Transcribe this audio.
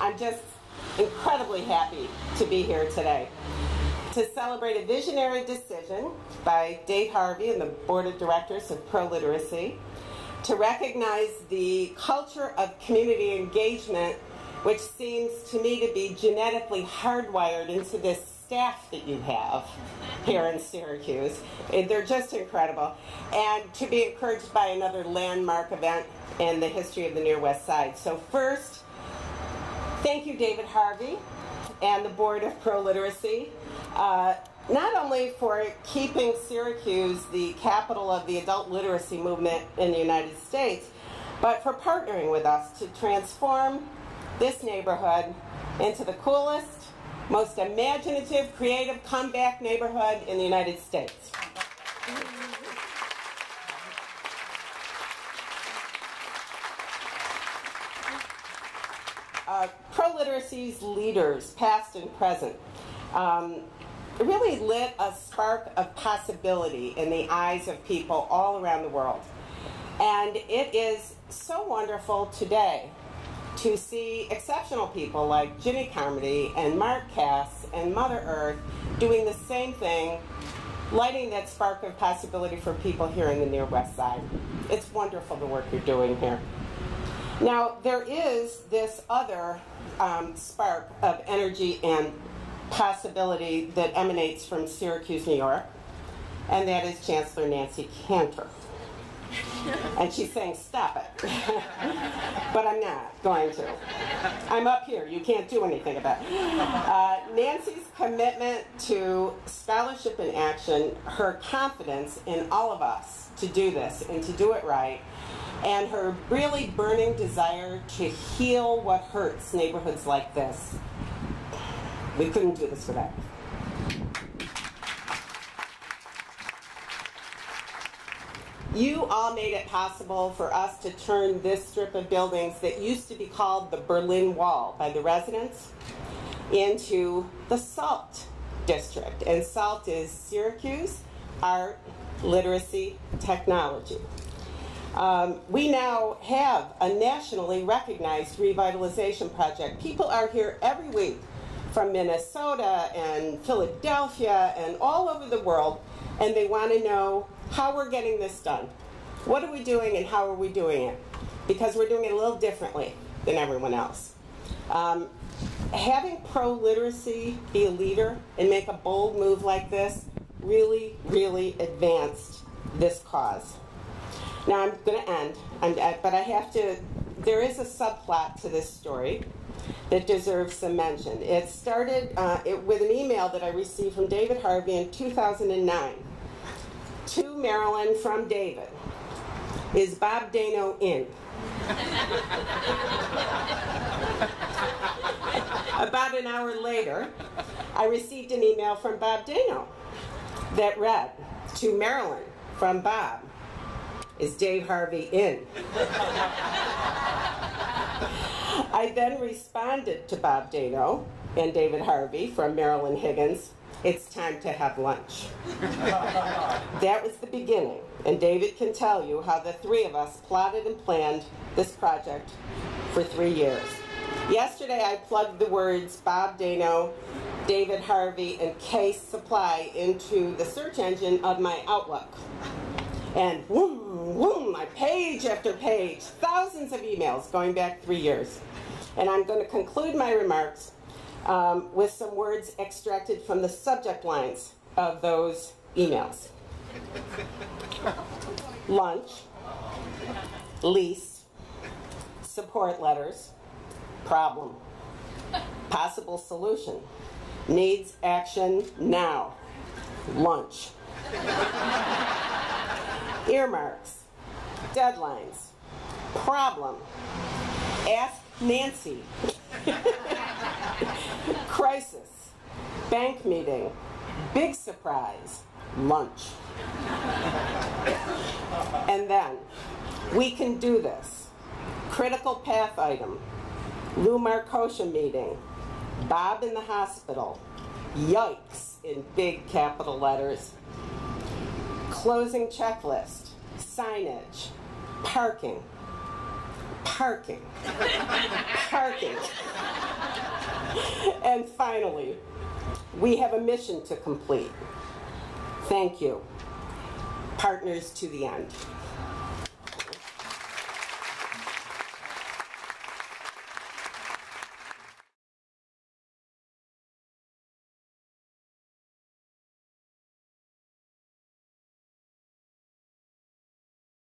I'm just incredibly happy to be here today to celebrate a visionary decision by Dave Harvey and the Board of Directors of ProLiteracy to recognize the culture of community engagement, which seems to me to be genetically hardwired into this staff that you have here in Syracuse. They're just incredible. And to be encouraged by another landmark event in the history of the Near West Side. So first, thank you, David Harvey and the Board of ProLiteracy, not only for keeping Syracuse the capital of the adult literacy movement in the United States, but for partnering with us to transform this neighborhood into the coolest, most imaginative, creative comeback neighborhood in the United States. ProLiteracy's leaders, past and present, really lit a spark of possibility in the eyes of people all around the world. And it is so wonderful today to see exceptional people like Jimmy Carmody and Mark Cass and Mother Earth doing the same thing, lighting that spark of possibility for people here in the Near West Side. It's wonderful the work you're doing here. Now, there is this other spark of energy and possibility that emanates from Syracuse, New York, and that is Chancellor Nancy Cantor. And she's saying, stop it. But I'm not going to. I'm up here. You can't do anything about it. Nancy's commitment to scholarship and action, her confidence in all of us to do this and to do it right, and her really burning desire to heal what hurts neighborhoods like this. We couldn't do this without her. You all made it possible for us to turn this strip of buildings that used to be called the Berlin Wall by the residents into the SALT district. And SALT is Syracuse Art, Literacy, Technology. We now have a nationally recognized revitalization project. People are here every week from Minnesota and Philadelphia and all over the world, and they want to know how we're getting this done. What are we doing and how are we doing it? Because we're doing it a little differently than everyone else. Having ProLiteracy be a leader and make a bold move like this really, really advanced this cause. Now I'm going to end, but I have to, there is a subplot to this story that deserves some mention. It started with an email that I received from David Harvey in 2009. To Marilyn from David. Is Bob Dano in? About an hour later, I received an email from Bob Dano that read, to Marilyn from Bob, is Dave Harvey in? I then responded to Bob Dano and David Harvey from Marilyn Higgins, it's time to have lunch. That was the beginning, and David can tell you how the three of us plotted and planned this project for 3 years. Yesterday I plugged the words Bob Dano, David Harvey, and Case Supply into the search engine of my Outlook. And boom, boom, my page after page, thousands of emails going back 3 years. And I'm going to conclude my remarks with some words extracted from the subject lines of those emails. Lunch, lease, support letters, problem, possible solution, needs action now, lunch, earmarks, deadlines, problem, ask Nancy, crisis, bank meeting, big surprise, lunch. And then, we can do this. Critical path item, Lou Markosha meeting, Bob in the hospital, yikes in big capital letters, closing checklist, signage, parking, parking, parking, And finally, we have a mission to complete. Thank you. Partners to the end.